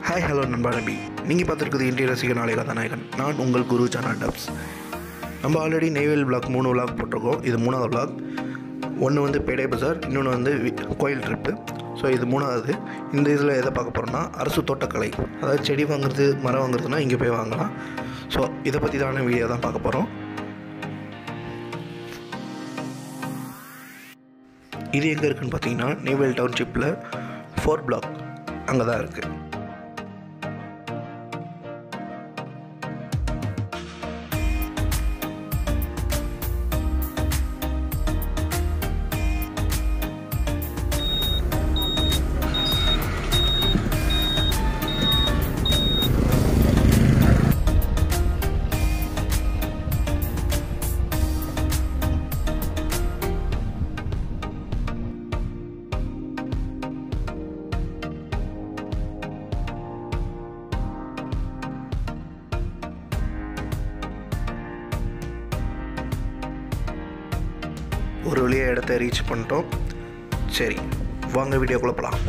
Hi hello நண்பா நம்பி, நீங்கள் பார்த்துருக்குது இன்றைய ரசிக நாளை கதாநாயகன். நான் உங்கள் குரு ஜானா டப்ஸ். நம்ம ஆல்ரெடி நெய்வேல் விளாக் 3 விளாக் போட்டிருக்கோம். இது 3வது விளாக். ஒன்று வந்து பேடை பஜார், இன்னொன்று வந்து கோயில் ட்ரிப்பு. ஸோ இது 3வது. இந்த இதில் எதை பார்க்க போகிறோம்னா அரசு தோட்டக்கலை, அதாவது செடி வாங்குறது மரம் வாங்குறதுனா இங்கே போய் வாங்கலாம். ஸோ இதை பற்றி தான வீடியோ தான் பார்க்க போகிறோம். இது எங்கே இருக்குதுன்னு பார்த்தீங்கன்னா நெய்வேல் டவுன்ஷிப்பில் 4 பிளாக் அங்கே தான் இருக்குது. ஒரு வழியாக இடத்த ரீச் பண்ணிட்டோம். சரி, வாங்க வீடியோக்குள்ளே போகலாம்.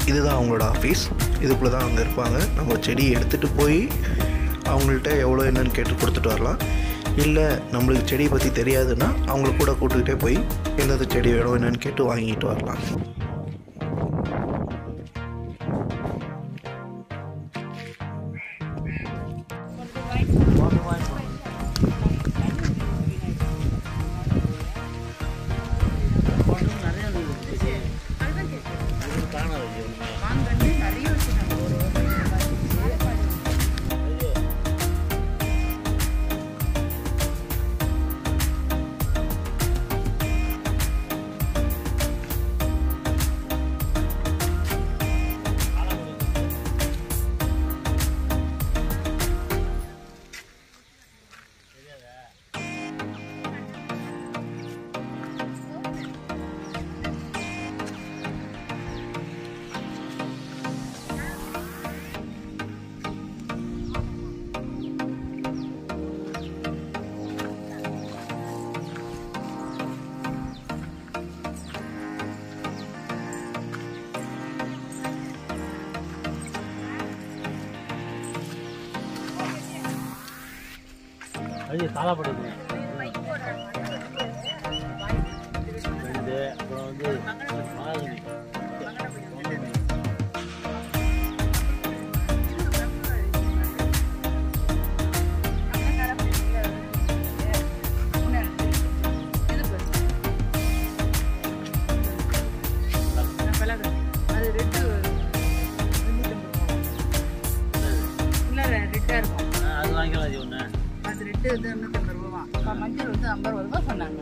இதுதான் அவங்களோட ஆஃபீஸ். இதுக்குள்ளே தான் அவங்க இருப்பாங்க. நம்ம செடி எடுத்துகிட்டு போய் அவங்கள்ட்ட எவ்வளோ என்னன்னு கேட்டு கொடுத்துட்டு வரலாம். இல்லை நம்மளுக்கு செடியை பற்றி தெரியாதுன்னா அவங்கள கூட கூட்டுக்கிட்டே போய் எந்தெந்த செடி வேணும் என்னென்னு கேட்டு வாங்கிட்டு வரலாம். அது சாலாப்படுது. அப்புறம் வந்து அது வாங்கிக்கலாம். அது ஒன்று ரெட்டு வந்து 250 ரூபா, மஞ்சள் வந்து 50 ரூபா சொன்னாங்க.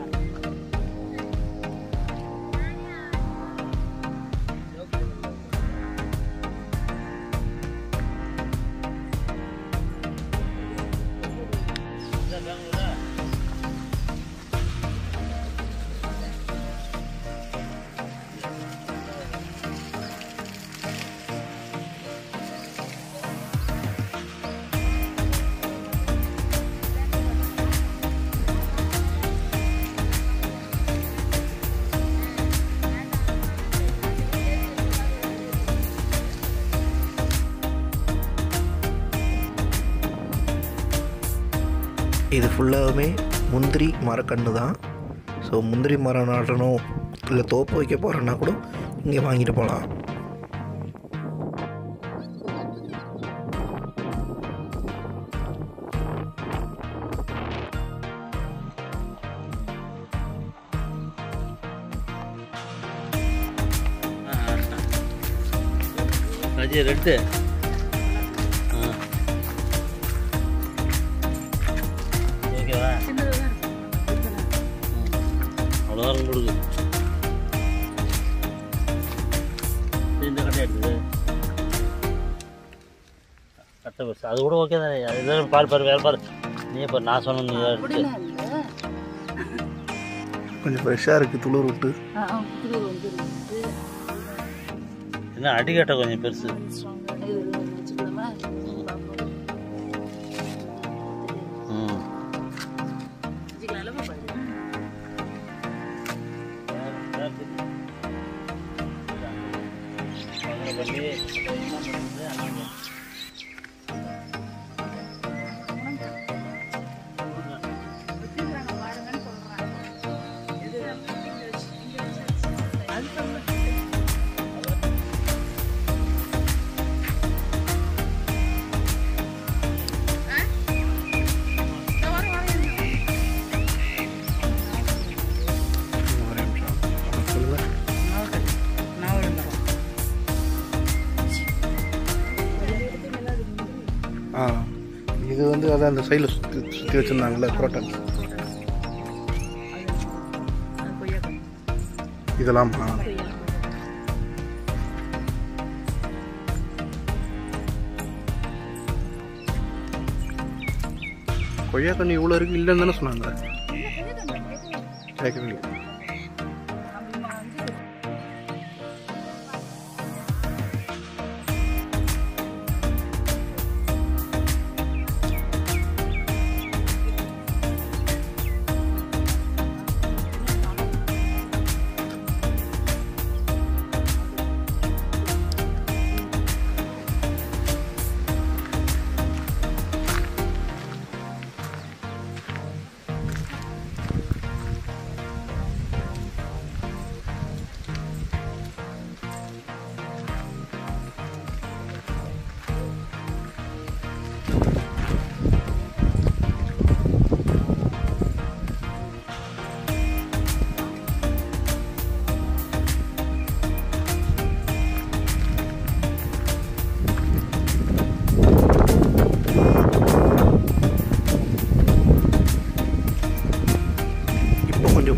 இது ஃபுல்லாகவுமே முந்திரி மரக்கன்று தான். ஸோ முந்திரி மரம் நடணும் இல்லை தோப்பு வைக்க போகிறோன்னா கூட இங்கே வாங்கிட்டு போகலாம். அது ரெட்டு ஓகேவா? அவ்வளோதான் கொடுக்கு. இந்த கட்டை எடுத்துது கட்டை பெருசு, அது கூட ஓகே தானே. அது பாரு பாரு வேறு பாரு. நீ இப்போ நான் சொன்ன நீ எடுத்து கொஞ்சம் ஃப்ரெஷ்ஷாக இருக்குது. துளிர் விட்டு என்ன அடிக்கட்டை கொஞ்சம் பெருசு. இது வச்சுக்கலாமா? வச்சுக்கலாமா பாரு. வச்சுக்கிறாங்க பாருங்கன்னு சொல்றாங்க. இது இங்க வச்சு அது சொல்ல இது வந்து அதான் அந்த சைடில் சுற்றி வச்சுருந்தாங்கல்ல குரோட்டன் இதெல்லாம் கொய்யாக்கண்ணி இவ்வளோ இருக்குது இல்லைன்னு தானே சொன்னாங்க. கேட்கவில்லை.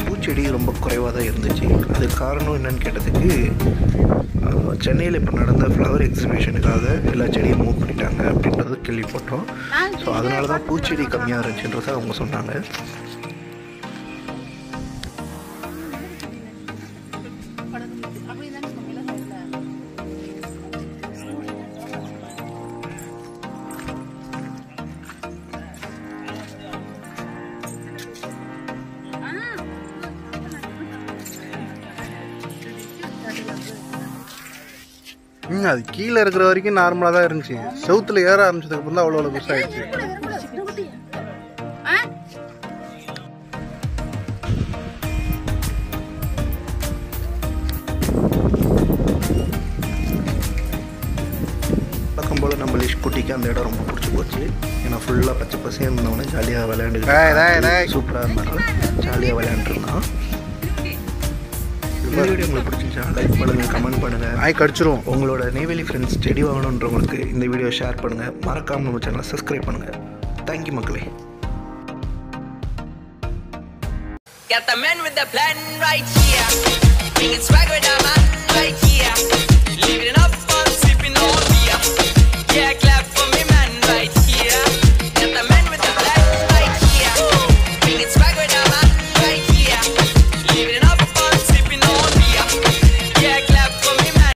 பூச்செடி ரொம்ப குறைவாக தான் இருந்துச்சு. அது காரணம் என்னன்னு கேட்டதுக்கு சென்னையில் இப்போ நடந்த ஃப்ளவர் எக்ஸிபிஷனுக்காக எல்லா செடியும் மூவ் பண்ணிட்டாங்க அப்படின்றது கேள்விப்பட்டோம். ஸோ அதனால தான் பூச்செடி கம்மியாக இருந்துச்சுன்றதை அவங்க சொன்னாங்க. அது கீழே இருக்கிற வரைக்கும் நார்மலாக தான் இருந்துச்சு. செவுத்துல ஏற ஆரம்பிச்சதுக்கு அப்புறம் தான் அவ்வளோ பெருசாகிடுச்சு. பக்கம் போல் நம்ம லிஷ் குட்டிக்கு அந்த இடம் ரொம்ப பிடிச்சி போச்சு. ஏன்னா ஃபுல்லாக பச்சை பசங்க இருந்தவொடனே ஜாலியாக விளையாண்டு சூப்பராக இருந்தாலும் ஜாலியாக விளையாண்டுருந்தான். இந்த வீடியோ உங்களுக்கு பிடிச்சிருந்துச்சா லைக் பண்ணுங்கள், கமெண்ட் பண்ணுங்கள். கடிச்சிரும். உங்களோட நெய்வேலி ஃப்ரெண்ட்ஸ் செடி வாங்கணுன்றவங்களுக்கு இந்த வீடியோ ஷேர் பண்ணுங்கள். மறக்காமல் நம்ம சேனலை சப்ஸ்கிரைப் பண்ணுங்கள். தேங்க்யூ மக்களே. Got the man with the plan right here. Bringing swag with the man right here. Living up, sipping on beer. Yeah,